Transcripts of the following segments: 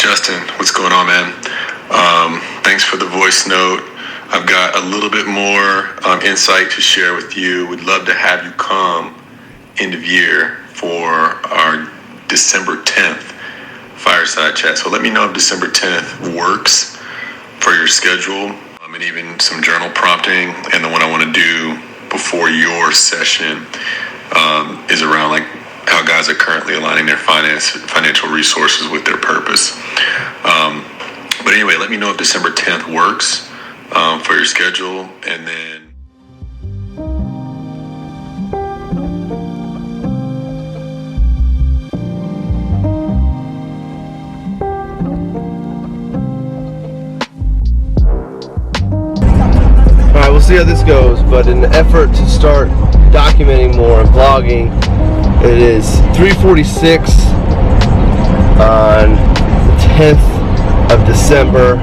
Justin, what's going on, man? Thanks for the voice note. I've got a little bit more insight to share with you. We'd love to have you come end of year for our December 10th Fireside chat. So let me know if December 10th works for your schedule, and even some journal prompting. And the one I want to do before your session is around like how guys are currently aligning their financial resources with their purpose. But anyway, let me know if December 10th works for your schedule, and then Alright, we'll see how this goes, but in the effort to start documenting more and vlogging, it is 3:46 on the 10th of December.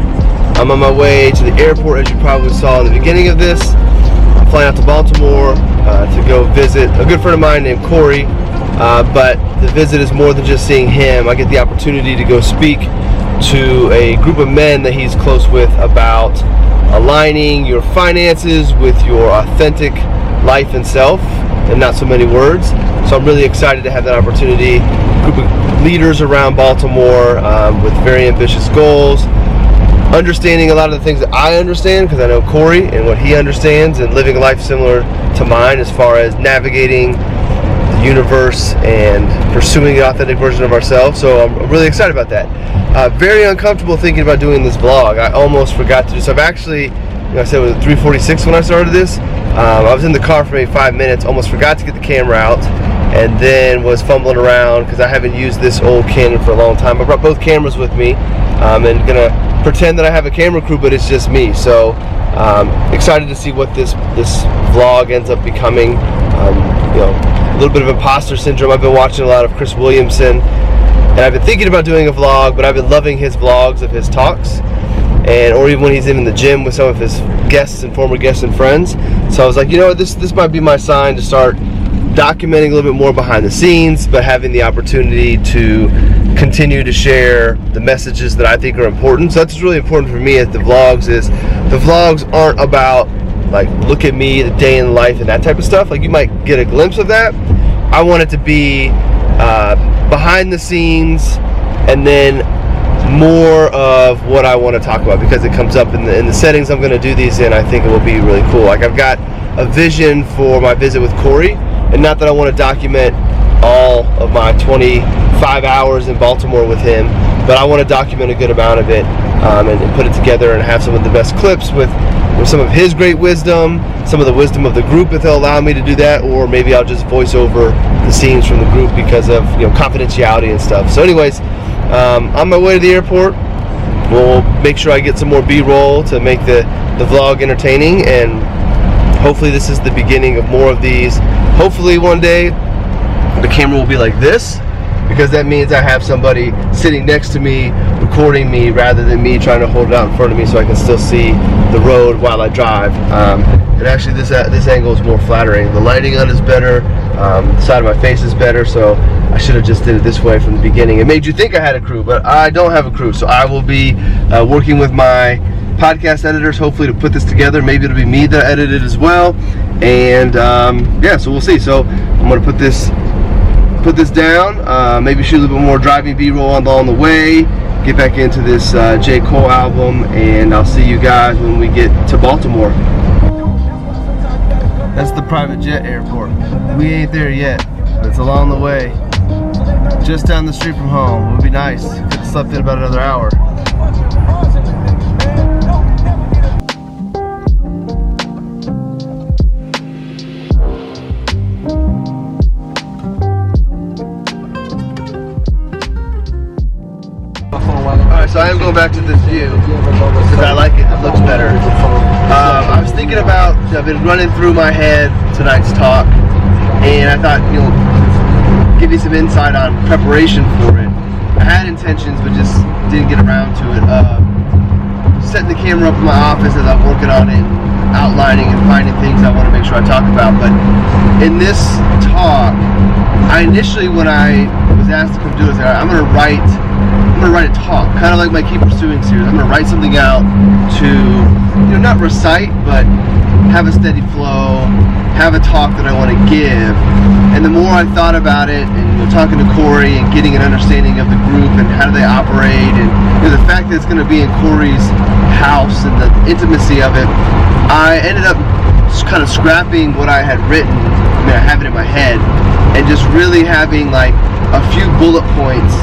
I'm on my way to the airport, as you probably saw in the beginning of this. I'm flying out to Baltimore to go visit a good friend of mine named Kory, but the visit is more than just seeing him. I get the opportunity to go speak to a group of men that he's close with about aligning your finances with your authentic life and self, and not so many words. So I'm really excited to have that opportunity. A group of leaders around Baltimore with very ambitious goals, understanding a lot of the things that I understand because I know Kory and what he understands, and living a life similar to mine as far as navigating the universe and pursuing the authentic version of ourselves. So I'm really excited about that. Very uncomfortable thinking about doing this vlog. I almost forgot to do so. I've actually, I said it was 3:46 when I started this. I was in the car for maybe 5 minutes, almost forgot to get the camera out, and then was fumbling around because I haven't used this old Canon for a long time. I brought both cameras with me, and gonna pretend that I have a camera crew, but it's just me. So excited to see what this vlog ends up becoming. A little bit of imposter syndrome. I've been watching a lot of Chris Williamson, and I've been thinking about doing a vlog, but I've been loving his vlogs of his talks, or even when he's in the gym with some of his guests and former guests and friends. So I was like, you know what, this might be my sign to start documenting a little bit more behind the scenes, but having the opportunity to continue to share the messages that I think are important. So that's really important for me at the vlogs, is the vlogs aren't about like, look at me, the day in life and that type of stuff. Like, you might get a glimpse of that. I want it to be behind the scenes, and then more of what I want to talk about, because it comes up in the settings I'm going to do these in. I think it will be really cool. Like, I've got a vision for my visit with Kory, and not that I want to document all of my 25 hours in Baltimore with him, but I want to document a good amount of it, and put it together and have some of the best clips with some of his great wisdom, some of the wisdom of the group if they'll allow me to do that, or maybe I'll just voice over the scenes from the group because of confidentiality and stuff. So anyways, on my way to the airport, we'll make sure I get some more B-roll to make the vlog entertaining, and hopefully this is the beginning of more of these. Hopefully one day the camera will be like this, because that means I have somebody sitting next to me recording me rather than me trying to hold it out in front of me so I can still see the road while I drive. And actually this angle is more flattering. The lighting on it is better, the side of my face is better, so I should have just did it this way from the beginning. It made you think I had a crew, but I don't have a crew. So I will be working with my podcast editors hopefully to put this together. Maybe it'll be me that edit it as well, and yeah, so we'll see. So I'm gonna put this down, maybe shoot a little bit more driving B-roll along the way, get back into this J. Cole album, and I'll see you guys when we get to Baltimore. That's the private jet airport. We ain't there yet, but it's along the way. Just down the street from home. It would be nice. Could have slept in about another hour. So I am going back to this view because I like it. It looks better. I was thinking about, I've been running through my head tonight's talk, and I thought, give you some insight on preparation for it. I had intentions, but just didn't get around to it. Setting the camera up in my office as I'm working on it, outlining and finding things I want to make sure I talk about. But in this talk, I initially, when I was asked to come do it, I was like, I'm going to write I'm gonna write a talk, kind of like my Keep Pursuing series. I'm gonna write something out to, you know, not recite, but have a steady flow, have a talk that I want to give. And the more I thought about it, and you know, talking to Kory and getting an understanding of the group and how do they operate, and you know, the fact that it's going to be in Kory's house and the intimacy of it, I ended up kind of scrapping what I had written. I mean, I have it in my head, and just really having like a few bullet points,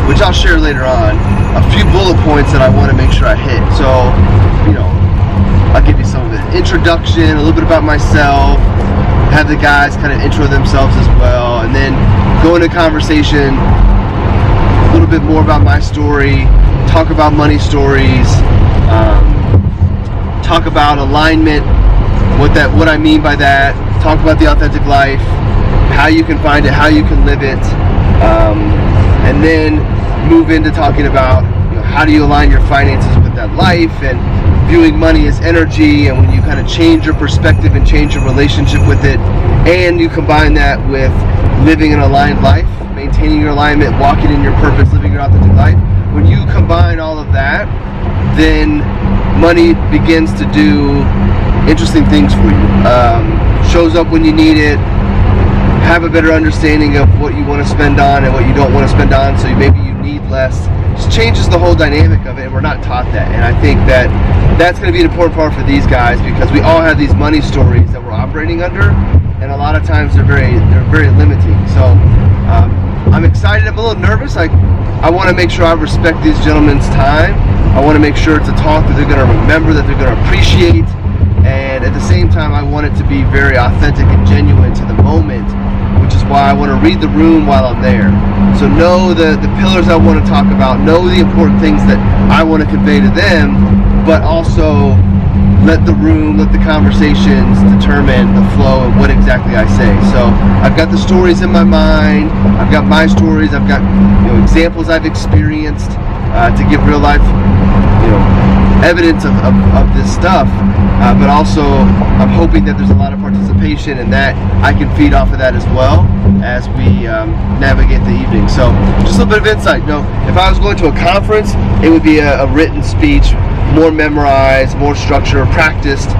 which I'll share later on, a few bullet points that I want to make sure I hit. So, you know, I'll give you some of it. Introduction, a little bit about myself, have the guys kind of intro themselves as well, and then go into conversation, a little bit more about my story, talk about money stories, talk about alignment, what I mean by that, talk about the authentic life, how you can find it, how you can live it, and then move into talking about, you know, how do you align your finances with that life, and viewing money as energy, and when you kind of change your perspective and change your relationship with it, and you combine that with living an aligned life, maintaining your alignment, walking in your purpose, living your authentic life. When you combine all of that, then money begins to do interesting things for you. Shows up when you need it, have a better understanding of what you want to spend on and what you don't want to spend on, so maybe you need less. Just changes the whole dynamic of it, and we're not taught that. And I think that that's going to be an important part for these guys, because we all have these money stories that we're operating under, and a lot of times they're very limiting. So I'm excited. I'm a little nervous. I want to make sure I respect these gentlemen's time. I want to make sure it's a talk that they're going to remember, that they're going to appreciate, and at the same time I want it to be very authentic and genuine to the moment, which is why I want to read the room while I'm there. So know the pillars I want to talk about, know the important things that I want to convey to them, but also let the room, let the conversations determine the flow of what exactly I say. So I've got the stories in my mind, I've got my stories, I've got, you know, examples I've experienced to give real life, you know, evidence of this stuff, but also I'm hoping that there's a lot of participation, and that I can feed off of that as well as we navigate the evening. So just a little bit of insight. You know, if I was going to a conference, it would be a written speech, more memorized, more structured, practiced,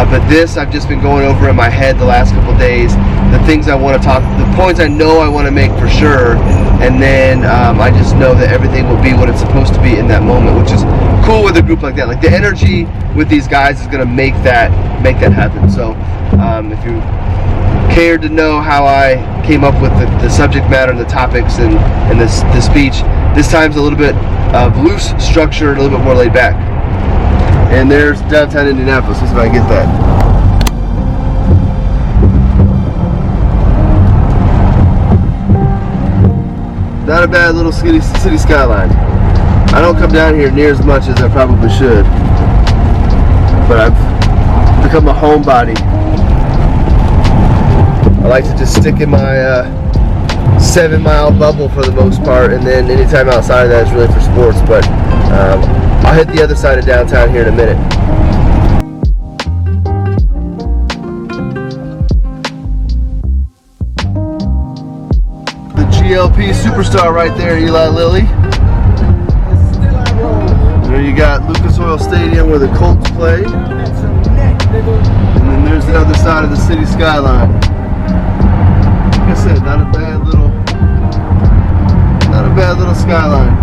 but this I've just been going over in my head the last couple of days, the things I want to talk, the points I know I want to make for sure, and then I just know that everything will be what it's supposed to be in that moment, which is cool with a group like that. Like, the energy with these guys is going to make that happen. So if you cared to know how I came up with the subject matter and the topics and this speech, this time's a little bit of loose structure, a little bit more laid back. And there's downtown Indianapolis. Let's see if I can get that. Not a bad little city skyline. I don't come down here near as much as I probably should, but I've become a homebody. I like to just stick in my 7-mile bubble for the most part, and then anytime outside of that is really for sports. But I'll hit the other side of downtown here in a minute. The GLP superstar right there, Eli Lilly. There you got Lucas Oil Stadium where the Colts play. And then there's the other side of the city skyline. Like I said, not a bad little skyline.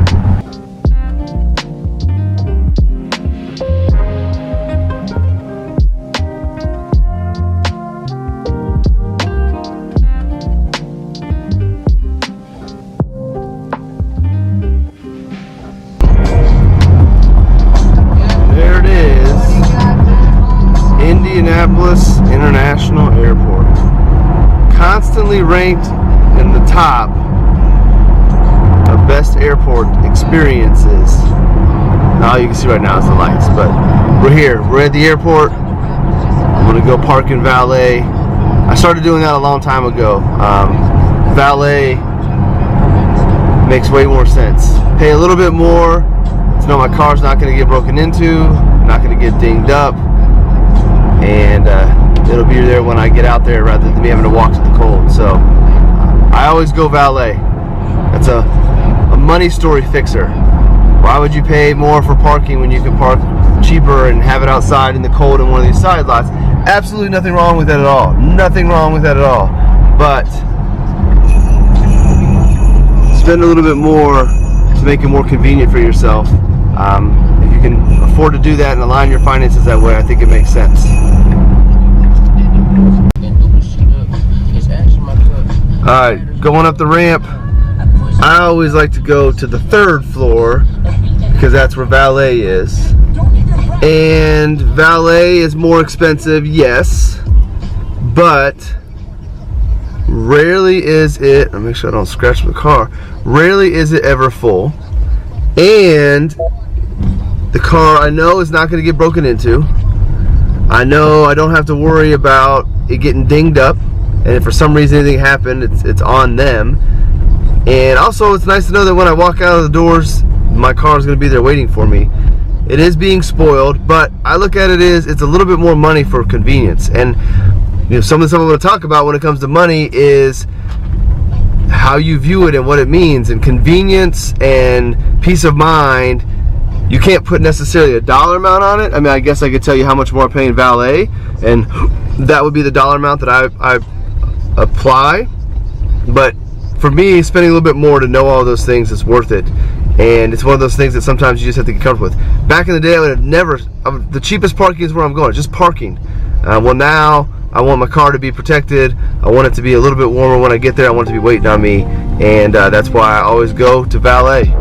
Indianapolis International Airport, constantly ranked in the top of best airport experiences. All you can see right now is the lights, but we're at the airport. I'm gonna go park and valet. I started doing that a long time ago. Valet makes way more sense. Pay a little bit more to know my car's not gonna get broken into, not gonna get dinged up, and it'll be there when I get out there rather than me having to walk to the cold. So I always go valet. That's a money story fixer. Why would you pay more for parking when you can park cheaper and have it outside in the cold in one of these side lots? Absolutely nothing wrong with that at all. Nothing wrong with that at all. But spend a little bit more to make it more convenient for yourself. If you can afford to do that and align your finances that way, I think it makes sense. Alright, going up the ramp. I always like to go to the 3rd floor because that's where valet is. And valet is more expensive, yes, but rarely is it, I'll make sure I don't scratch my car, rarely is it ever full. And the car I know is not going to get broken into. I know I don't have to worry about it getting dinged up, and if for some reason anything happened, it's on them. And also it's nice to know that when I walk out of the doors, my car is going to be there waiting for me. It is being spoiled, but I look at it as it's a little bit more money for convenience. And you know, some of the stuff I'm going to talk about when it comes to money is how you view it and what it means. And convenience and peace of mind, you can't put necessarily a dollar amount on it. I mean, I guess I could tell you how much more I pay in valet, and that would be the dollar amount that I apply. But for me, spending a little bit more to know all those things is worth it. And it's one of those things that sometimes you just have to get comfortable with. Back in the day, I would have never, the cheapest parking is where I'm going, just parking. Well, now I want my car to be protected. I want it to be a little bit warmer when I get there. I want it to be waiting on me. And that's why I always go to valet.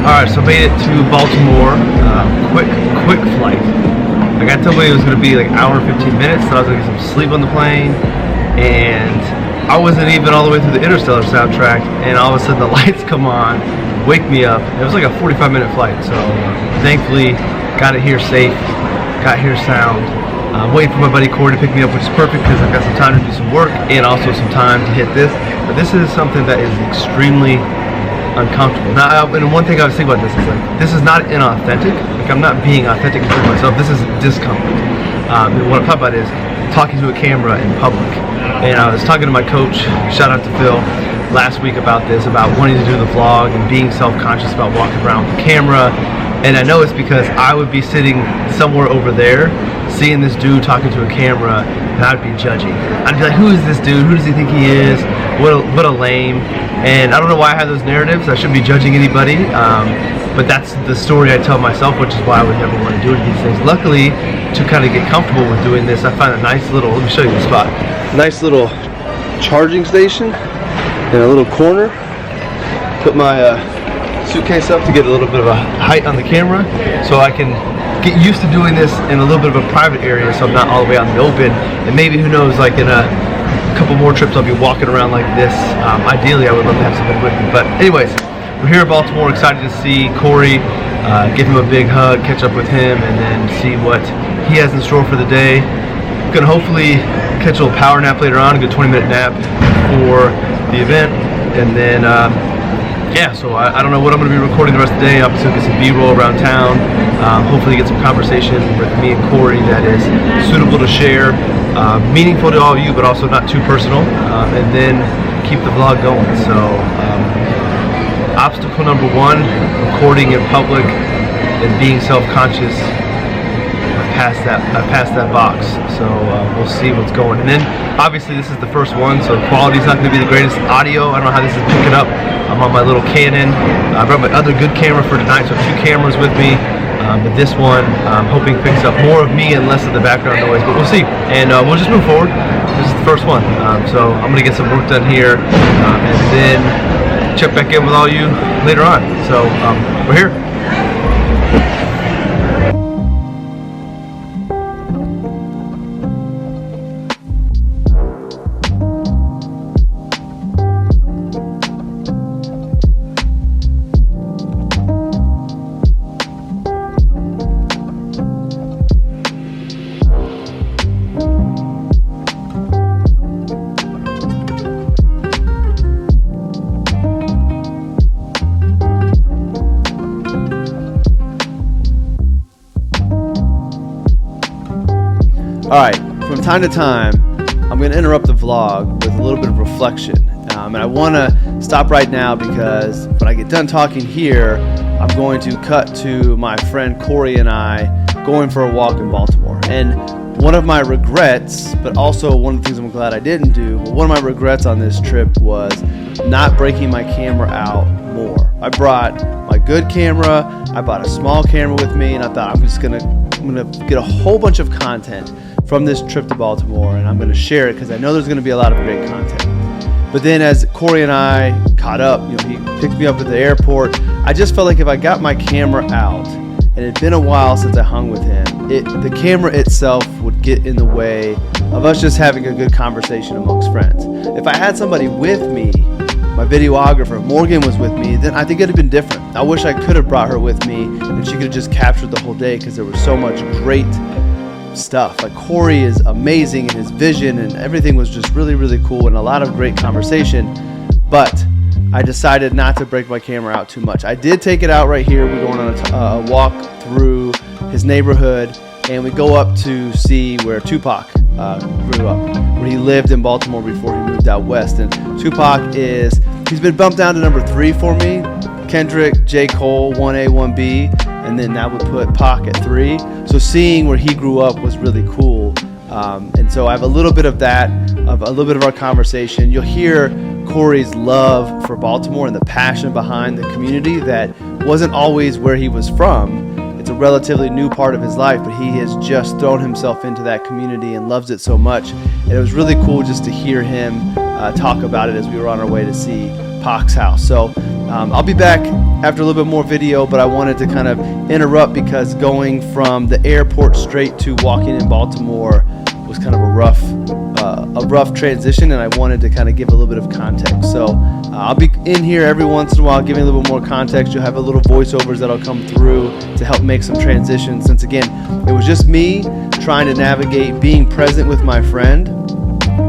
Alright, so made it to Baltimore. Quick flight. Like I told me it was going to be like an hour and 15 minutes, so I was going to get some sleep on the plane. And I wasn't even all the way through the Interstellar soundtrack, and all of a sudden the lights come on, wake me up. It was like a 45-minute flight, so thankfully got it here safe, got here sound. Waiting for my buddy Kory to pick me up, which is perfect because I've got some time to do some work and also some time to hit this. But this is something that is extremely uncomfortable. Now, and one thing I was thinking about this is like, this is not inauthentic. Like I'm not being authentic to myself. This is discomfort. And what I'm talking about is talking to a camera in public. And I was talking to my coach, shout out to Phil, last week about this, about wanting to do the vlog and being self-conscious about walking around with the camera. And I know it's because I would be sitting somewhere over there, seeing this dude talking to a camera, and I'd be judging. I'd be like, who is this dude? Who does he think he is? What a lame. And I don't know why I have those narratives. I shouldn't be judging anybody. But that's the story I tell myself, which is why I would never want to do it these days. Luckily, to kind of get comfortable with doing this, I find a nice little, let me show you the spot. Nice little charging station in a little corner. Put my suitcase up to get a little bit of a height on the camera, so I can get used to doing this in a little bit of a private area, so I'm not all the way out in the open. And maybe, who knows, like in a couple more trips I'll be walking around like this. Ideally I would love to have somebody with me, but anyways, we're here in Baltimore, excited to see Kory, give him a big hug, catch up with him, and then see what he has in store for the day. Gonna hopefully catch a little power nap later on, a good 20-minute nap for the event, and then yeah, so I don't know what I'm going to be recording the rest of the day. Obviously get some B-roll around town, hopefully get some conversation with me and Kory that is suitable to share, meaningful to all of you, but also not too personal, and then keep the vlog going. So obstacle number one, recording in public and being self-conscious. I passed that box, so we'll see what's going. And then obviously this is the first one, so the quality's not going to be the greatest audio. I don't know how this is picking up. I'm on my little Canon. I brought my other good camera for tonight, so 2 cameras with me. But this one, I'm hoping picks up more of me and less of the background noise, but we'll see. And we'll just move forward. This is the first one, so I'm going to get some work done here, and then check back in with all you later on. So we're here. Alright, from time to time, I'm going to interrupt the vlog with a little bit of reflection. And I want to stop right now because when I get done talking here, I'm going to cut to my friend Kory and I going for a walk in Baltimore. And one of my regrets, but also one of the things I'm glad I didn't do, but one of my regrets on this trip was not breaking my camera out more. I brought my good camera, I bought a small camera with me, and I thought I'm gonna get a whole bunch of content from this trip to Baltimore, and I'm going to share it because I know there's going to be a lot of great content. But then as Kory and I caught up, he picked me up at the airport, I just felt like if I got my camera out, and it had been a while since I hung with him, the camera itself would get in the way of us just having a good conversation amongst friends. If I had somebody with me, my videographer, Morgan, was with me, then I think it would have been different. I wish I could have brought her with me, and she could have just captured the whole day because there was so much great stuff. Like, Kory is amazing in his vision, and everything was just really, really cool, and a lot of great conversation. But I decided not to break my camera out too much. I did take it out right here. We're going on a walk through his neighborhood, and we go up to see where Tupac grew up, where he lived in Baltimore before he moved out west. And Tupac he's been bumped down to number 3 for me. Kendrick, J. Cole, 1A, 1B, and then that would put Pac at 3. So seeing where he grew up was really cool. And so I have a little bit of that, a little bit of our conversation. You'll hear Kory's love for Baltimore and the passion behind the community that wasn't always where he was from. It's a relatively new part of his life, but he has just thrown himself into that community and loves it so much. And it was really cool just to hear him talk about it as we were on our way to see Pac's house. So I'll be back after a little bit more video, but I wanted to kind of interrupt because going from the airport straight to walking in Baltimore was kind of a rough transition, and I wanted to kind of give a little bit of context. So I'll be in here every once in a while giving a little bit more context. You'll have a little voiceovers that'll come through to help make some transitions, since again it was just me trying to navigate being present with my friend,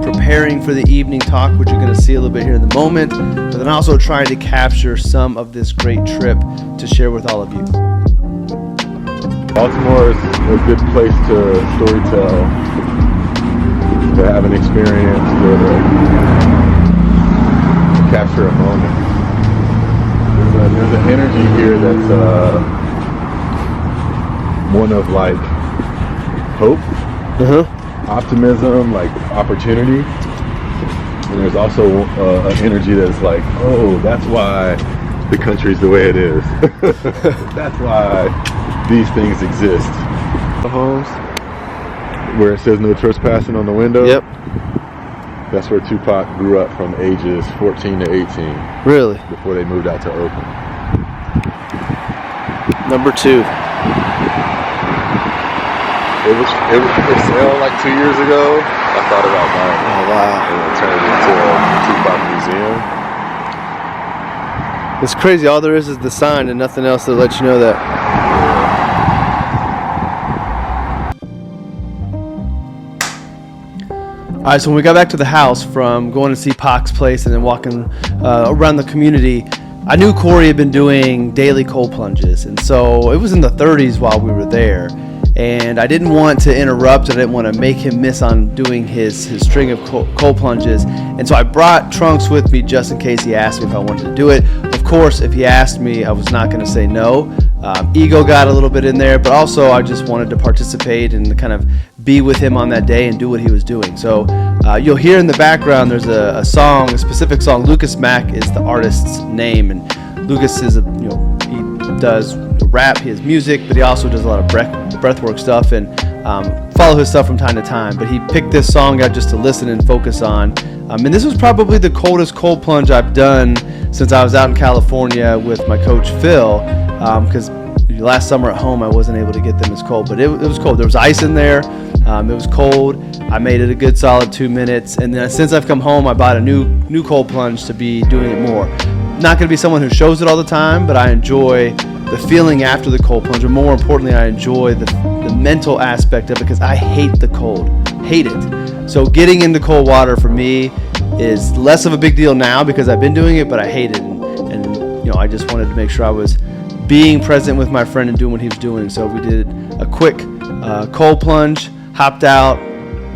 preparing for the evening talk, which you're going to see a little bit here in the moment, but then also trying to capture some of this great trip to share with all of you. Baltimore is a good place to storytell, to have an experience, to capture a moment. There's an energy here that's one of like hope, optimism, like opportunity. And there's also an energy that's like, oh, that's why the country's the way it is. That's why these things exist. The homes where it says no trespassing on the window. Yep. That's where Tupac grew up from ages 14 to 18. Really? Before they moved out to Oakland. Number 2. It sounded like 2 years ago. I thought about buying it. Oh, wow. And it turned into a Tupac museum. It's crazy. All there is the sign and nothing else that lets you know that. All right, so when we got back to the house from going to see Pac's place and then walking around the community, I knew Kory had been doing daily cold plunges. And so it was in the 30s while we were there. And I didn't want to interrupt. I didn't want to make him miss on doing his string of cold plunges. And so I brought trunks with me just in case he asked me if I wanted to do it. Of course, if he asked me, I was not going to say no. Ego got a little bit in there, but also I just wanted to participate and kind of be with him on that day and do what he was doing. So you'll hear in the background there's a song, a specific song. Lucas Mack is the artist's name, and Lucas is he does rap, he has music, but he also does a lot of breathwork stuff and follow his stuff from time to time. But he picked this song out just to listen and focus on. And this was probably the coldest cold plunge I've done since I was out in California with my coach Phil, because last summer at home I wasn't able to get them as cold, but it was cold. There was ice in there. It was cold. I made it a good solid 2 minutes, and then since I've come home I bought a new cold plunge to be doing it more. Not going to be someone who shows it all the time, but I enjoy the feeling after the cold plunge, or more importantly, I enjoy the mental aspect of it because I hate the cold. Hate it. So getting into cold water for me is less of a big deal now because I've been doing it, but I hate it. And I just wanted to make sure I was being present with my friend and doing what he was doing. So we did a quick cold plunge, hopped out,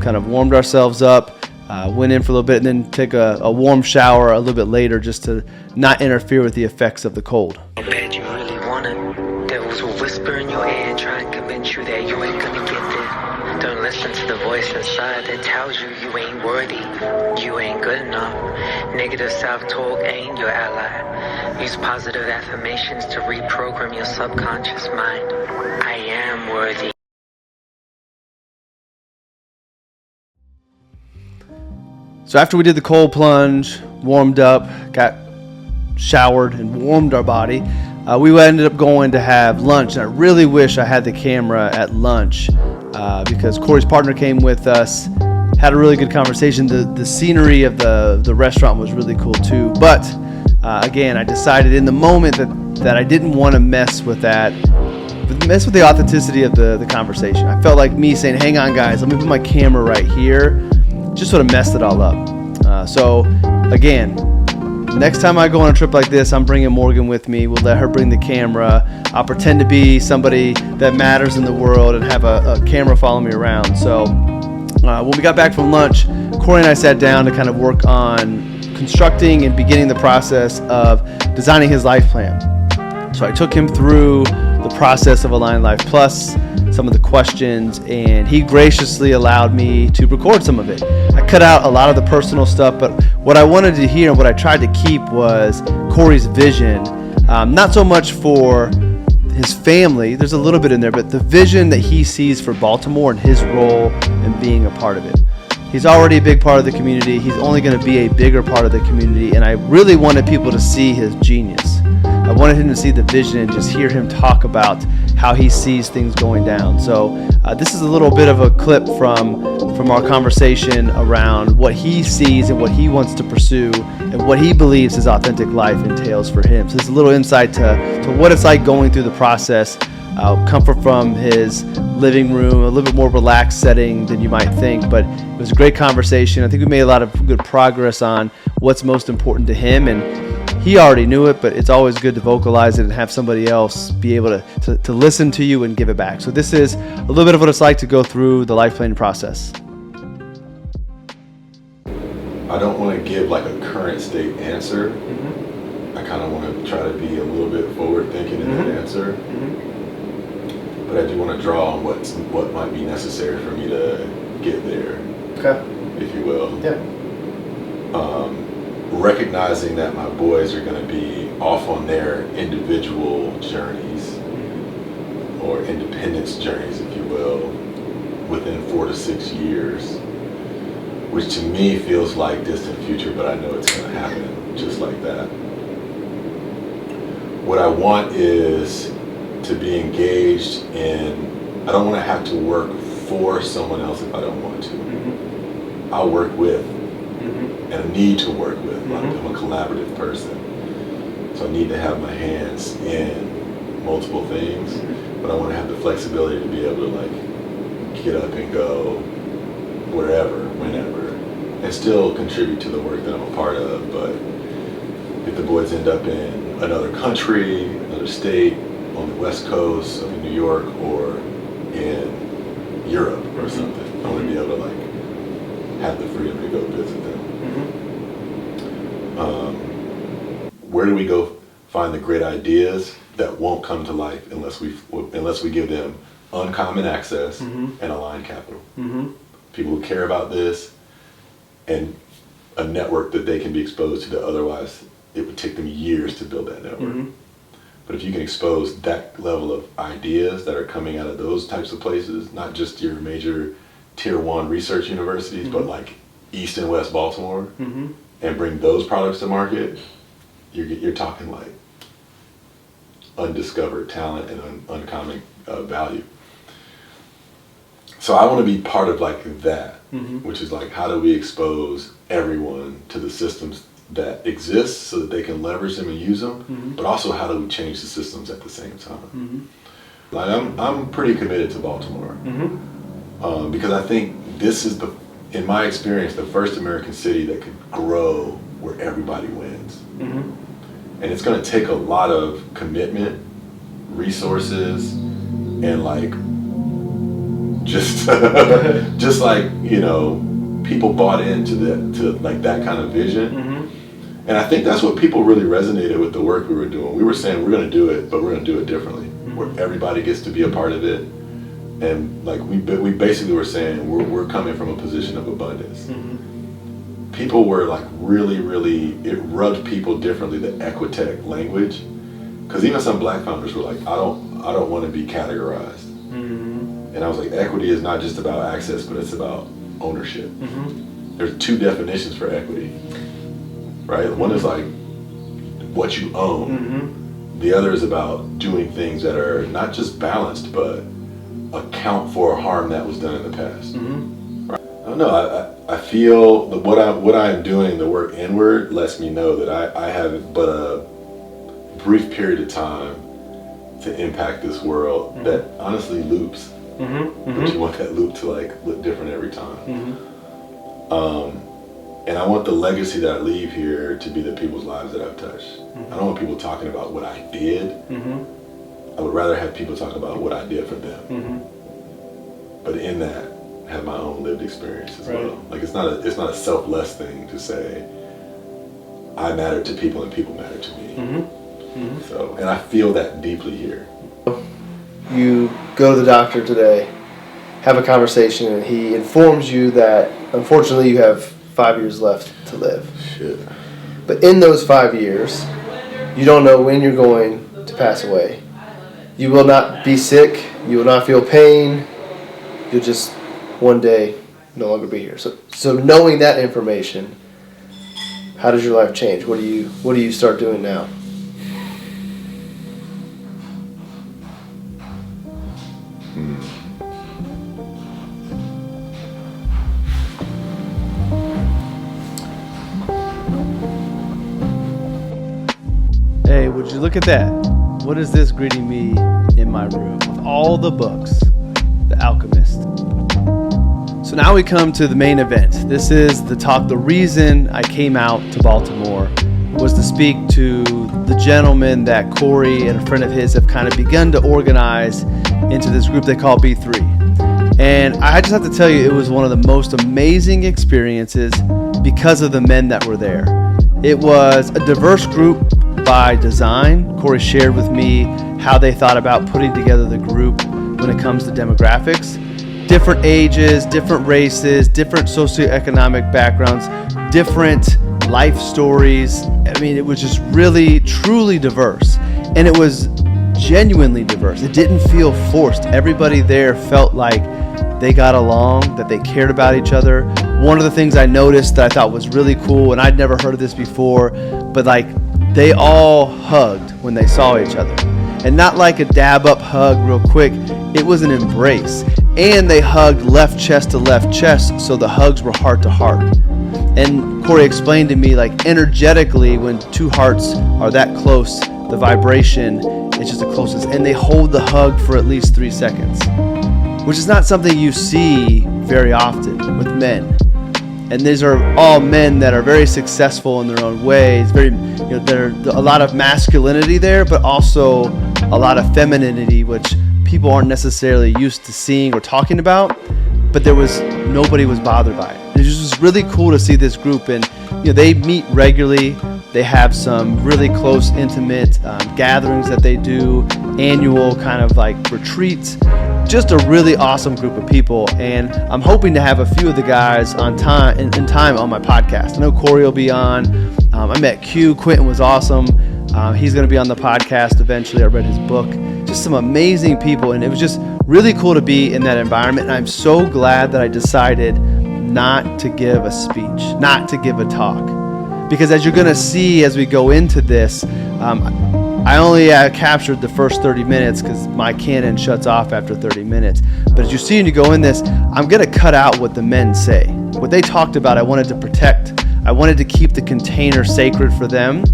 kind of warmed ourselves up, went in for a little bit, and then take a warm shower a little bit later just to not interfere with the effects of the cold. Bad you really want it. Devils will whisper in your ear and try and convince you that you ain't gonna get there. Don't listen to the voice inside that tells you you ain't worthy, you ain't good enough. Negative self-talk ain't your ally. Use positive affirmations to reprogram your subconscious mind. I am worthy. So after we did the cold plunge, warmed up, got showered and warmed our body, we ended up going to have lunch. And I really wish I had the camera at lunch because Kory's partner came with us, had a really good conversation. The scenery of the restaurant was really cool too. But again, I decided in the moment that I didn't want to mess with the authenticity of the conversation. I felt like me saying, hang on guys, let me put my camera right here, just sort of messed it all up. So again, next time I go on a trip like this, I'm bringing Morgan with me. We'll let her bring the camera. I'll pretend to be somebody that matters in the world and have a camera follow me around. So when we got back from lunch, Kory and I sat down to kind of work on constructing and beginning the process of designing his life plan. So I took him through the process of Align Life Plus, some of the questions, and he graciously allowed me to record some of it. I cut out a lot of the personal stuff, but what I wanted to hear and what I tried to keep was Kory's vision, not so much for his family, there's a little bit in there, but the vision that he sees for Baltimore and his role in being a part of it. He's already a big part of the community. He's only going to be a bigger part of the community, and I really wanted people to see his genius. I wanted him to see the vision and just hear him talk about how he sees things going down. So this is a little bit of a clip from our conversation around what he sees and what he wants to pursue and what he believes his authentic life entails for him. So it's a little insight to what it's like going through the process. Comfort from his living room, a little bit more relaxed setting than you might think, but it was a great conversation. I think we made a lot of good progress on what's most important to him, and he already knew it, but it's always good to vocalize it and have somebody else be able to listen to you and give it back. So this is a little bit of what it's like to go through the life planning process. I don't want to give like a current state answer. I kind of want to try to be a little bit forward thinking in that answer. But I do want to draw on what might be necessary for me to get there, if you will. Recognizing that my boys are going to be off on their individual journeys or independence journeys, if you will, within 4 to 6 years, which to me feels like distant future, but I know it's going to happen just like that. What I want is to to be engaged, and I don't want to have to work for someone else if I don't want to. I'll work with, and I need to work with. Like, I'm a collaborative person, so I need to have my hands in multiple things, but I want to have the flexibility to be able to like get up and go wherever, whenever, and still contribute to the work that I'm a part of. But if the boys end up in another country, another state, on the West Coast, up in New York, or in Europe or something, I want to be able to like have the freedom to go visit them. Where do we go find the great ideas that won't come to life unless we give them uncommon access and aligned capital? People who care about this, and a network that they can be exposed to that otherwise it would take them years to build that network. But if you can expose that level of ideas that are coming out of those types of places, not just your major tier 1 research universities, but like East and West Baltimore, and bring those products to market, you're talking like undiscovered talent and uncommon value. So I want to be part of like that, which is like, how do we expose everyone to the systems that exist so that they can leverage them and use them, but also how do we change the systems at the same time? Like I'm pretty committed to Baltimore, because I think this is in my experience, the first American city that could grow where everybody wins. And it's going to take a lot of commitment, resources, and like just like, you know, people bought into like that kind of vision. And I think that's what people really resonated with the work we were doing. We were saying we're going to do it, but we're going to do it differently, where everybody gets to be a part of it. And like we basically were saying we're coming from a position of abundance. People were like really, it rubbed people differently, the Equitech language, because even some black founders were like, I don't want to be categorized. And I was like, equity is not just about access, but it's about ownership. There's 2 definitions for equity, right? One is like what you own. The other is about doing things that are not just balanced, but account for harm that was done in the past. Right? I don't know. I feel that what I am doing, the work inward, lets me know that I have but a brief period of time to impact this world that honestly loops. But you want that loop to like look different every time. And I want the legacy that I leave here to be the people's lives that I've touched. I don't want people talking about what I did. I would rather have people talk about what I did for them. But in that, have my own lived experience as well. Like it's not a selfless thing to say I matter to people and people matter to me. So, and I feel that deeply here. You go to the doctor today, have a conversation, and he informs you that unfortunately you have 5 years left to live. Shit. But in those 5 years, you don't know when you're going to pass away. You will not be sick. You will not feel pain. You'll just one day no longer be here. So knowing that information, how does your life change? What do you start doing now? Hey, would you look at that? What is this greeting me in my room with all the books? The Alchemist. So now we come to the main event. This is the talk. The reason I came out to Baltimore was to speak to the gentleman that Kory and a friend of his have kind of begun to organize into this group they call B3. And I just have to tell you, it was one of the most amazing experiences because of the men that were there. It was a diverse group by design. Kory shared with me how they thought about putting together the group when it comes to demographics. Different ages, different races, different socioeconomic backgrounds, different life stories. I mean, it was just really, truly diverse. And it was genuinely diverse. It didn't feel forced. Everybody there felt like they got along, that they cared about each other. One of the things I noticed that I thought was really cool, and I'd never heard of this before, but like they all hugged when they saw each other. And not like a dab up hug real quick. It was an embrace. And they hugged left chest to left chest, so the hugs were heart to heart. And Kory explained to me, like, energetically, when two hearts are that close, the vibration is just the closest. And they hold the hug for at least 3 seconds, which is not something you see very often with men. And these are all men that are very successful in their own ways. There's a lot of masculinity there, but also a lot of femininity, which people aren't necessarily used to seeing or talking about. But nobody was bothered by it. It just was really cool to see this group, and they meet regularly. They have some really close, intimate gatherings that they do, annual kind of like retreats. Just a really awesome group of people, and I'm hoping to have a few of the guys in time on my podcast. I know Kory will be on. I met Q. Quentin was awesome. He's going to be on the podcast eventually. I read his book. Just some amazing people, and it was just really cool to be in that environment. And I'm so glad that I decided not to give a speech, not to give a talk, because as you're going to see as we go into this, I only captured the first 30 minutes because my Canon shuts off after 30 minutes. But as you see when you go in this, I'm going to cut out what the men say. What they talked about, I wanted to protect. I wanted to keep the container sacred for them.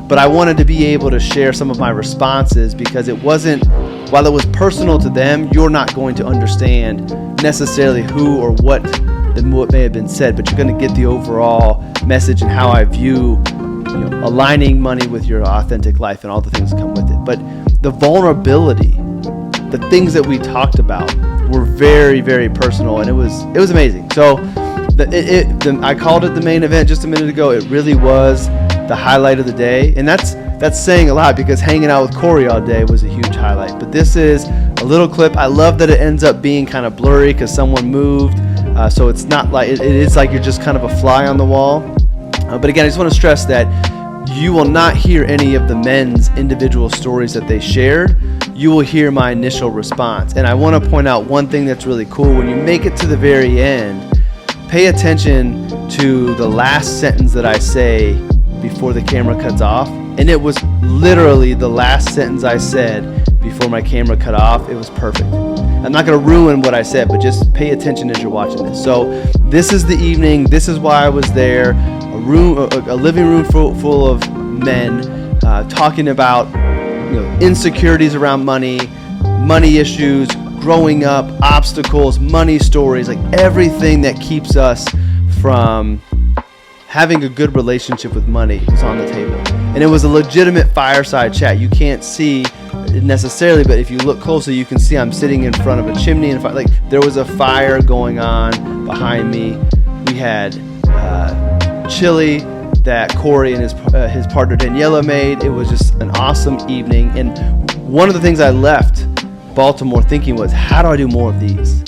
But I wanted to be able to share some of my responses, because while it was personal to them, you're not going to understand necessarily who or what may have been said, but you're going to get the overall message and how I view aligning money with your authentic life and all the things that come with it. But the vulnerability, the things that we talked about were very, very personal, and it was amazing. So I called it the main event just a minute ago. It really was the highlight of the day, and that's saying a lot, because hanging out with Kory all day was a huge highlight. But this is a little clip. I love that it ends up being kind of blurry because someone moved, so it's not like it is like you're just kind of a fly on the wall. But again, I just want to stress that you will not hear any of the men's individual stories that they shared. You will hear my initial response. And I want to point out one thing that's really cool. When you make it to the very end, pay attention to the last sentence that I say before the camera cuts off. And it was literally the last sentence I said before my camera cut off. It was perfect. I'm not going to ruin what I said, but just pay attention as you're watching this. So this is the evening. This is why I was there. A living room full of men talking about insecurities around money issues, growing up, obstacles, money stories, like everything that keeps us from having a good relationship with money is on the table. And it was a legitimate fireside chat. You can't see it necessarily, but if you look closely, you can see I'm sitting in front of a chimney, and like there was a fire going on behind me. We had chili that Kory and his partner Daniela made. It was just an awesome evening. And one of the things I left Baltimore thinking was, how do I do more of these?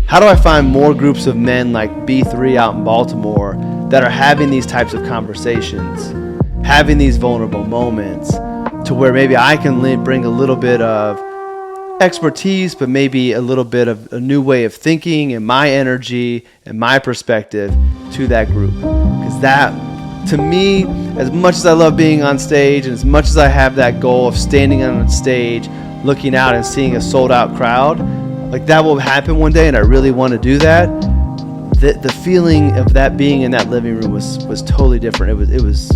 How do I find more groups of men like B3 out in Baltimore that are having these types of conversations, having these vulnerable moments, to where maybe I can bring a little bit of expertise, but maybe a little bit of a new way of thinking and my energy and my perspective to that group. Because that, to me, as much as I love being on stage and as much as I have that goal of standing on stage, looking out and seeing a sold out crowd, like that will happen one day, and I really want to do that. The feeling of that being in that living room was totally different. It was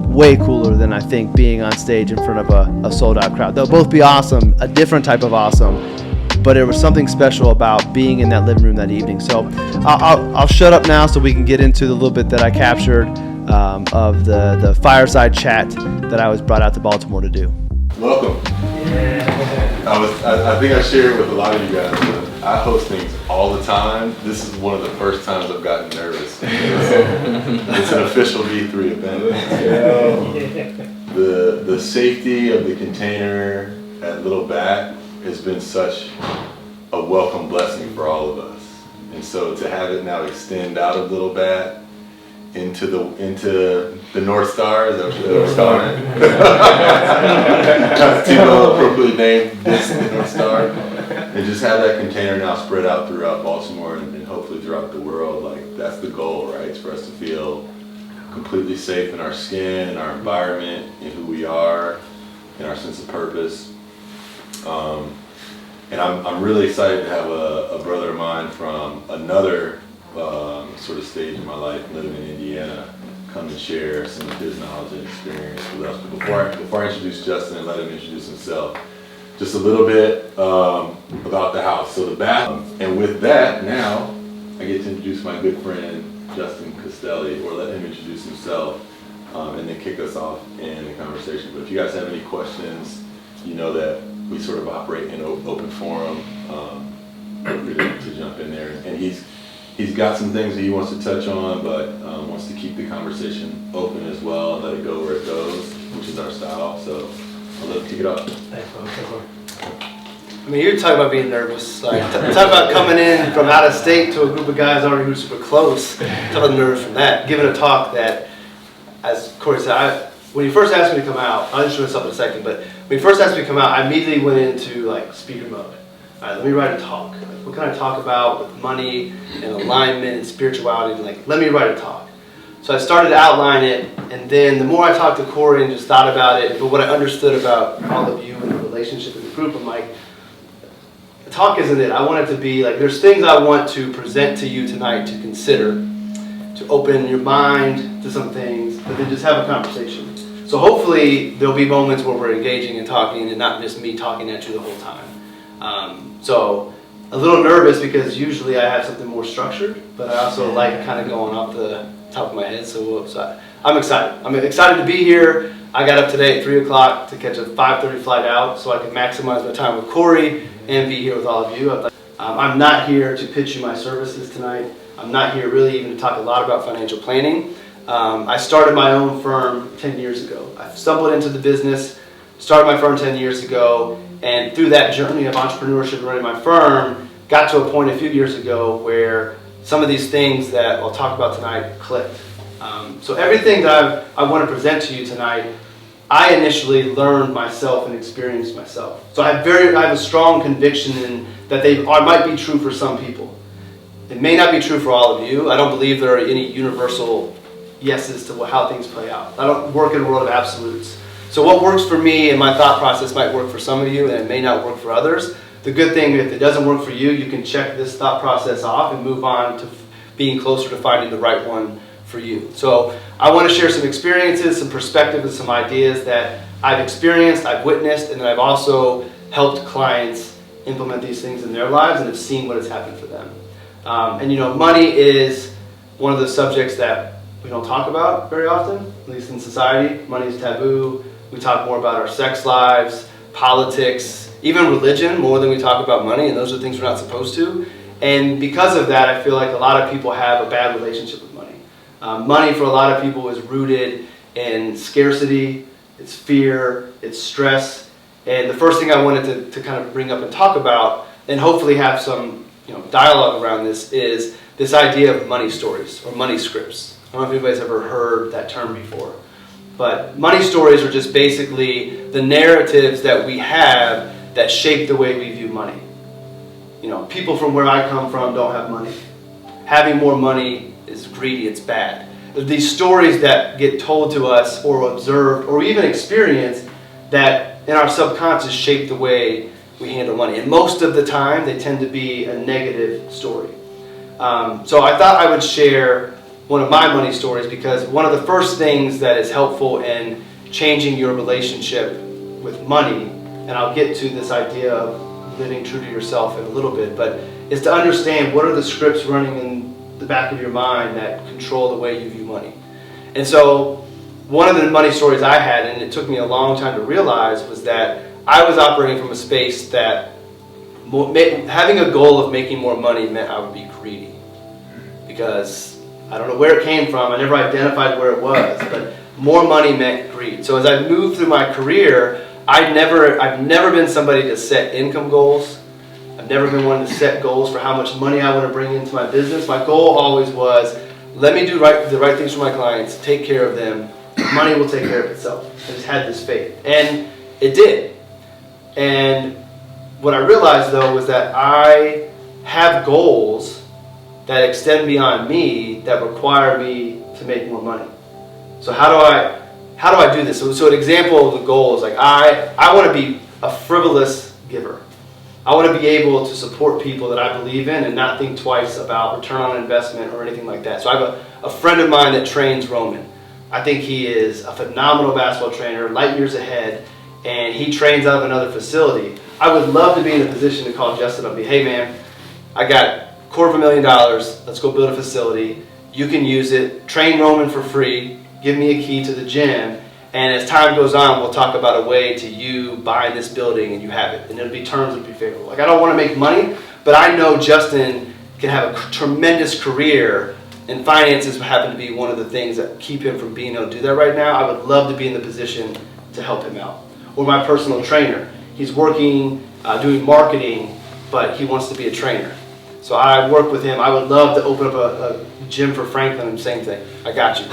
way cooler than I think being on stage in front of a sold out crowd. They'll both be awesome, a different type of awesome, but there was something special about being in that living room that evening. So I'll shut up now so we can get into the little bit that I captured of the fireside chat that I was brought out to Baltimore to do. Welcome. I think I shared with a lot of you guys, but I host things all the time. This is one of the first times I've gotten nervous. It's an official V3 event. The safety of the container at Little Bat has been such a welcome blessing for all of us. And so to have it now extend out of Little Bat into the North Star, is that what the North Star? Tebow appropriately named this the North Star, and just have that container now spread out throughout Baltimore and hopefully throughout the world. Like that's the goal, right? It's for us to feel completely safe in our skin, in our environment, in who we are, in our sense of purpose. And I'm really excited to have a brother of mine from another sort of stage in my life, living in Indiana, come and share some of his knowledge and experience with us. But before I introduce Justin and let him introduce himself, just a little bit about the house. So the bath, and with that, now I get to introduce my good friend Justin Costelli, or let him introduce himself, and then kick us off in the conversation. But if you guys have any questions, you know that we sort of operate in an open forum. Feel free to jump in there. And he's got some things that he wants to touch on, but wants to keep the conversation open as well and let it go where it goes, which is our style. So I'll let him kick it off. Thanks, bro. I mean, you're talking about being nervous. Like, talk about coming in from out of state to a group of guys already who's super close. Talk about nerves from that. Giving a talk that, as Kory said, when he first asked me to come out, I'll introduce myself in a second, but when he first asked me to come out, I immediately went into like speaker mode. All right, let me write a talk. Like, what can I talk about with money and alignment and spirituality? And like, let me write a talk. So I started to outline it, and then the more I talked to Kory and just thought about it, but what I understood about all of you and the relationship in the group, I'm like, the talk isn't it. I want it to be like, there's things I want to present to you tonight to consider, to open your mind to some things, but then just have a conversation. So hopefully there'll be moments where we're engaging and talking and not just me talking at you the whole time. So a little nervous because usually I have something more structured, but I also like kind of going off the top of my head. So I'm excited. I'm excited to be here. I got up today at 3 o'clock to catch a 5:30 flight out so I can maximize my time with Kory and be here with all of you. I'm not here to pitch you my services tonight. I'm not here really even to talk a lot about financial planning. I started my own firm 10 years ago. I stumbled into the business, started my firm 10 years ago, and through that journey of entrepreneurship running my firm, got to a point a few years ago where some of these things that I'll talk about tonight clicked. So everything that I want to present to you tonight, I initially learned myself and experienced myself. So I have a strong conviction in that they might be true for some people. It may not be true for all of you. I don't believe there are any universal yeses to how things play out. I don't work in a world of absolutes. So what works for me and my thought process might work for some of you and it may not work for others. The good thing, if it doesn't work for you, you can check this thought process off and move on to being closer to finding the right one for you. So I want to share some experiences, some perspectives, and some ideas that I've experienced, I've witnessed, and then I've also helped clients implement these things in their lives and have seen what has happened for them. And you know, money is one of the subjects that we don't talk about very often, at least in society. Money is taboo. We talk more about our sex lives, politics, even religion more than we talk about money, and those are things we're not supposed to. And because of that, I feel like a lot of people have a bad relationship with money. Money for a lot of people is rooted in scarcity, it's fear, it's stress. And the first thing I wanted to kind of bring up and talk about, and hopefully have some dialogue around this, is this idea of money stories or money scripts. I don't know if anybody's ever heard that term before. But money stories are just basically the narratives that we have that shape the way we view money. You know, people from where I come from don't have money. Having more money is greedy, it's bad. These stories that get told to us or observed or even experienced that in our subconscious shape the way we handle money. And most of the time they tend to be a negative story. So I thought I would share one of my money stories because one of the first things that is helpful in changing your relationship with money, and I'll get to this idea of living true to yourself in a little bit, but is to understand what are the scripts running in the back of your mind that control the way you view money. And so one of the money stories I had, and it took me a long time to realize, was that I was operating from a space that having a goal of making more money meant I would be greedy. Because I don't know where it came from, I never identified where it was, but more money meant greed. So as I moved through my career, I've never been somebody to set income goals. I've never been one to set goals for how much money I want to bring into my business. My goal always was, let me do the right things for my clients, take care of them, money will take care of itself. I just had this faith. And it did. And what I realized though was that I have goals that extend beyond me that require me to make more money. So how do I do this? So an example of the goal is like I want to be a frivolous giver. I want to be able to support people that I believe in and not think twice about return on investment or anything like that. So I have a friend of mine that trains Roman. I think he is a phenomenal basketball trainer, light years ahead, and he trains out of another facility. I would love to be in a position to call Justin up and be, hey man, I got $250,000, let's go build a facility. You can use it, train Roman for free, give me a key to the gym, and as time goes on, we'll talk about a way to you buying this building and you have it. And it'll be terms would be favorable. Like, I don't want to make money, but I know Justin can have a tremendous career, and finances happen to be one of the things that keep him from being able to do that right now. I would love to be in the position to help him out. Or my personal trainer. He's working, doing marketing, but he wants to be a trainer. So I work with him. I would love to open up a gym for Franklin, same thing. I got you.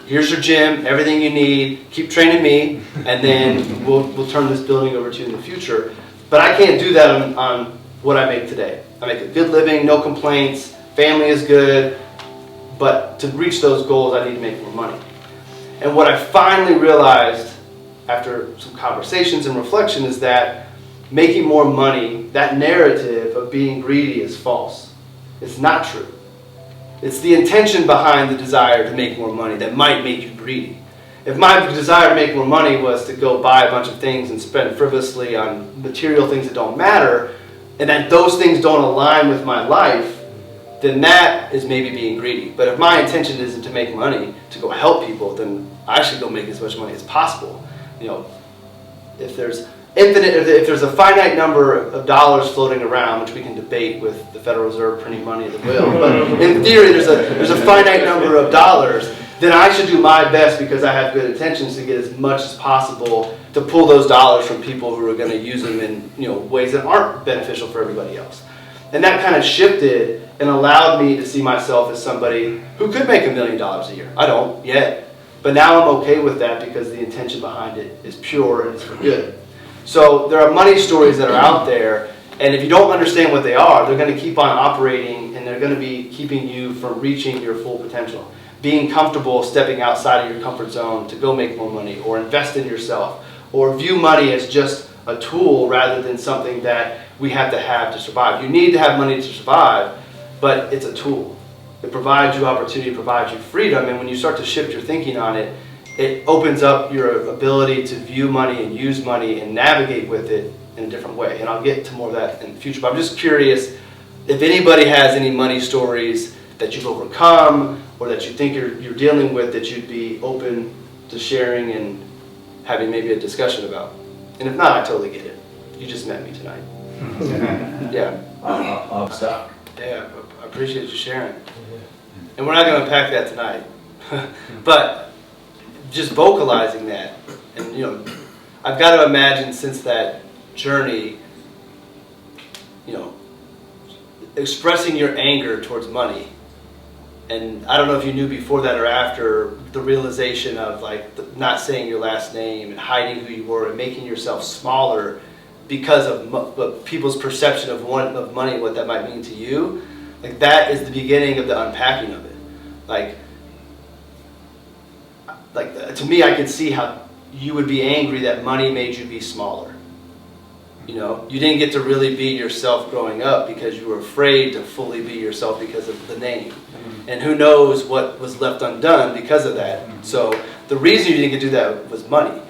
Here's your gym, everything you need. Keep training me, and then we'll turn this building over to you in the future. But I can't do that on what I make today. I make a good living, no complaints, family is good, but to reach those goals, I need to make more money. And what I finally realized after some conversations and reflection is that making more money, that narrative of being greedy is false. It's not true. It's the intention behind the desire to make more money that might make you greedy. If my desire to make more money was to go buy a bunch of things and spend frivolously on material things that don't matter, and that those things don't align with my life, then that is maybe being greedy. But if my intention isn't to make money, to go help people, then I should go make as much money as possible. You know, if there's a finite number of dollars floating around, which we can debate with the Federal Reserve printing money at the will, but in theory there's a finite number of dollars, then I should do my best because I have good intentions to get as much as possible to pull those dollars from people who are going to use them in ways that aren't beneficial for everybody else. And that kind of shifted and allowed me to see myself as somebody who could make $1 million a year. I don't yet. But now I'm okay with that because the intention behind it is pure and it's for good. So there are money stories that are out there, and if you don't understand what they are, they're going to keep on operating and they're going to be keeping you from reaching your full potential. Being comfortable stepping outside of your comfort zone to go make more money or invest in yourself or view money as just a tool rather than something that we have to survive. You need to have money to survive, but it's a tool. It provides you opportunity, it provides you freedom, and when you start to shift your thinking on it, it opens up your ability to view money and use money and navigate with it in a different way. And I'll get to more of that in the future. But I'm just curious if anybody has any money stories that you've overcome or that you think you're dealing with that you'd be open to sharing and having maybe a discussion about. And if not, I totally get it. You just met me tonight. Yeah. I'll stop. Yeah, I appreciate you sharing. And we're not going to unpack that tonight. But just vocalizing that, and I've got to imagine since that journey, expressing your anger towards money. And I don't know if you knew before that or after the realization of not saying your last name and hiding who you were and making yourself smaller because of people's perception of money, what that might mean to you. That is the beginning of the unpacking of it. To me, I could see how you would be angry that money made you be smaller. You didn't get to really be yourself growing up because you were afraid to fully be yourself because of the name. And who knows what was left undone because of that. So the reason you didn't get to do that was money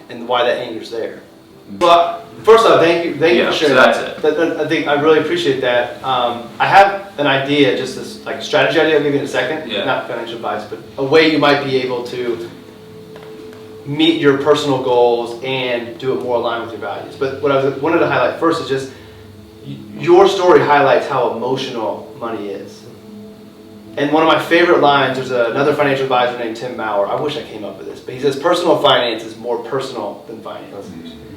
and why that anger's there. But first off, thank you for sharing that. I think I really appreciate that. I have an idea, just this strategy idea. I'll give you in a second. Yeah. Not financial advice, but a way you might be able to meet your personal goals and do it more aligned with your values. But what I wanted to highlight first is just your story highlights how emotional money is. And one of my favorite lines, there's another financial advisor named Tim Maurer. I wish I came up with this, but he says personal finance is more personal than finance.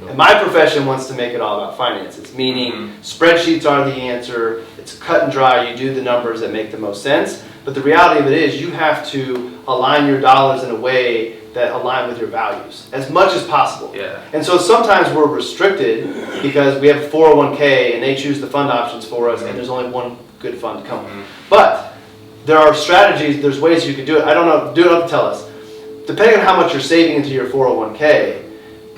And my profession wants to make it all about finances, meaning spreadsheets are the answer. It's cut and dry. You do the numbers that make the most sense. But the reality of it is you have to align your dollars in a way that align with your values as much as possible. Yeah. And so sometimes we're restricted because we have a 401k and they choose the fund options for us and there's only one good fund to come. But there are strategies, there's ways you can do it. I don't know, do it up to tell us. Depending on how much you're saving into your 401k,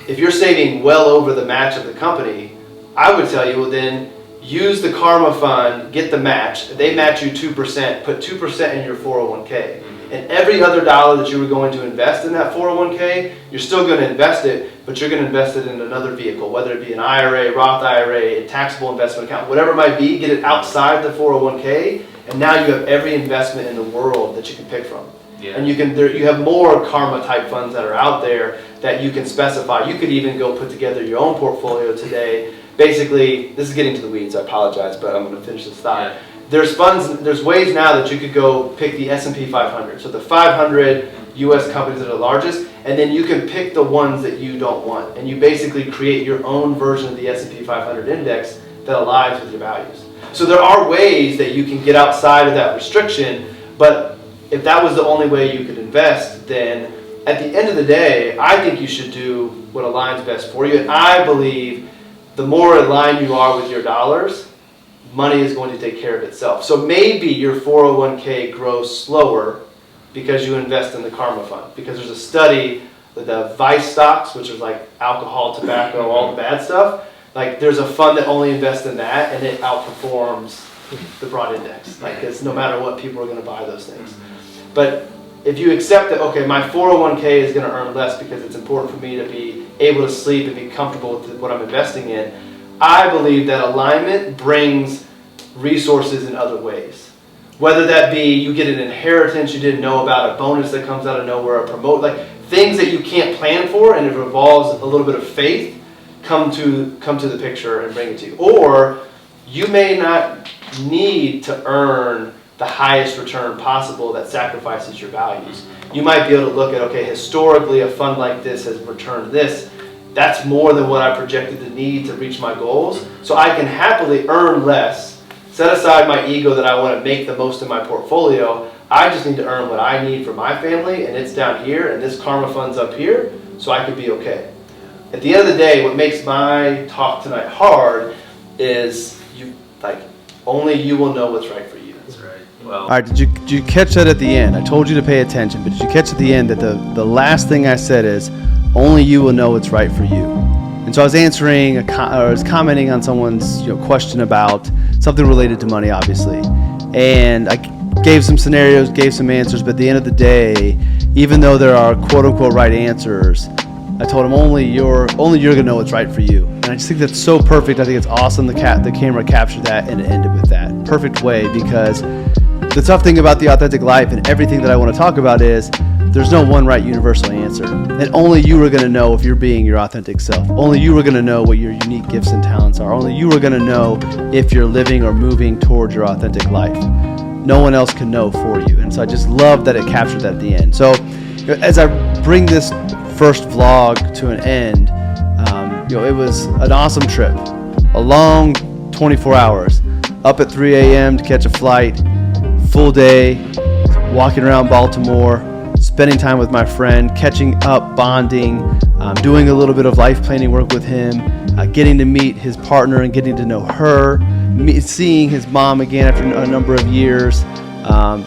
if you're saving well over the match of the company, I would tell you, well then, use the Karma Fund, get the match. They match you 2%, put 2% in your 401k. And every other dollar that you were going to invest in that 401k, you're still going to invest it, but you're going to invest it in another vehicle, whether it be an IRA, Roth IRA, a taxable investment account, whatever it might be, get it outside the 401k, and now you have every investment in the world that you can pick from. Yeah. And you have more Karma type funds that are out there that you can specify. You could even go put together your own portfolio today. Basically, this is getting to the weeds, I apologize, but I'm going to finish this thought. Yeah. There's ways now that you could go pick the S&P 500, so the 500 U.S. companies that are the largest, and then you can pick the ones that you don't want, and you basically create your own version of the S&P 500 index that aligns with your values. So there are ways that you can get outside of that restriction, but if that was the only way you could invest, then at the end of the day, I think you should do what aligns best for you, and I believe the more aligned you are with your dollars, money is going to take care of itself. So maybe your 401k grows slower because you invest in the Karma Fund. Because there's a study that the vice stocks, which is like alcohol, tobacco, all the bad stuff, like there's a fund that only invests in that and it outperforms the broad index. Like it's no matter what, people are going to buy those things. But if you accept that, okay, my 401k is going to earn less because it's important for me to be able to sleep and be comfortable with what I'm investing in, I believe that alignment brings resources in other ways. Whether that be you get an inheritance you didn't know about, a bonus that comes out of nowhere, a promote, like things that you can't plan for, and it involves a little bit of faith, come to the picture and bring it to you. Or you may not need to earn the highest return possible that sacrifices your values. You might be able to look at, okay, historically a fund like this has returned this. That's more than what I projected to need to reach my goals. So I can happily earn less, set aside my ego that I want to make the most of my portfolio. I just need to earn what I need for my family, and it's down here, and this Karma Fund's up here, so I could be okay. At the end of the day, what makes my talk tonight hard is only you will know what's right for you. That's right. Well, all right, did you catch that at the end? I told you to pay attention, but did you catch at the end that the last thing I said is, only you will know what's right for you? And so I was answering, I was commenting on someone's question about something related to money, obviously. And I gave some scenarios, gave some answers, but at the end of the day, even though there are quote-unquote right answers, I told him only you're gonna know what's right for you. And I just think that's so perfect. I think it's awesome the camera captured that and it ended with that perfect way, because the tough thing about the authentic life and everything that I want to talk about is there's no one right universal answer. And only you are going to know if you're being your authentic self. Only you are going to know what your unique gifts and talents are. Only you are going to know if you're living or moving towards your authentic life. No one else can know for you. And so I just love that it captured that at the end. So as I bring this first vlog to an end, it was an awesome trip. A long 24 hours. Up at 3 a.m. to catch a flight. Full day. Walking around Baltimore. Spending time with my friend, catching up, bonding, doing a little bit of life planning work with him, getting to meet his partner and getting to know her, seeing his mom again after a number of years,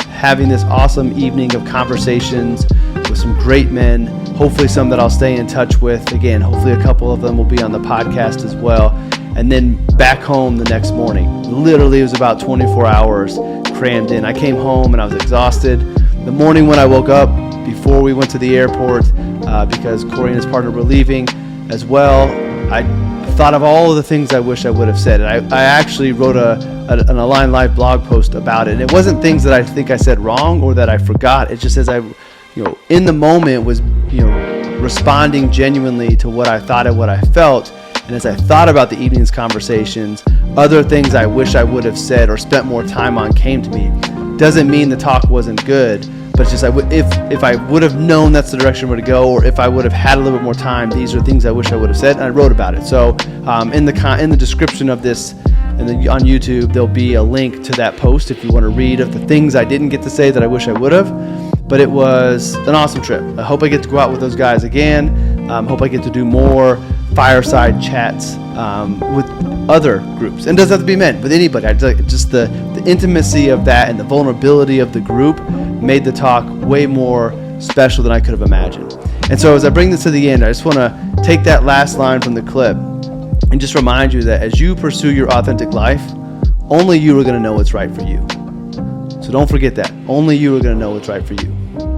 having this awesome evening of conversations with some great men, hopefully some that I'll stay in touch with. Again, hopefully a couple of them will be on the podcast as well. And then back home the next morning. Literally, it was about 24 hours crammed in. I came home and I was exhausted. The morning when I woke up, before we went to the airport, because Kory and his partner were leaving as well, I thought of all of the things I wish I would have said. And I actually wrote an Align Live blog post about it. And it wasn't things that I think I said wrong or that I forgot. It's just as I, in the moment was, responding genuinely to what I thought and what I felt. And as I thought about the evening's conversations, other things I wish I would have said or spent more time on came to me. Doesn't mean the talk wasn't good, but it's just if I would have known that's the direction where to go, or if I would have had a little bit more time, these are things I wish I would have said, and I wrote about it. So in the description of this, and then on YouTube, there'll be a link to that post if you want to read of the things I didn't get to say that I wish I would have. But it was an awesome trip. I hope I get to go out with those guys again. Hope I get to do more fireside chats with other groups. And it doesn't have to be men, with anybody. Just the intimacy of that and the vulnerability of the group made the talk way more special than I could have imagined. And so as I bring this to the end, I just want to take that last line from the clip and just remind you that as you pursue your authentic life, only you are going to know what's right for you. So don't forget that. Only you are going to know what's right for you.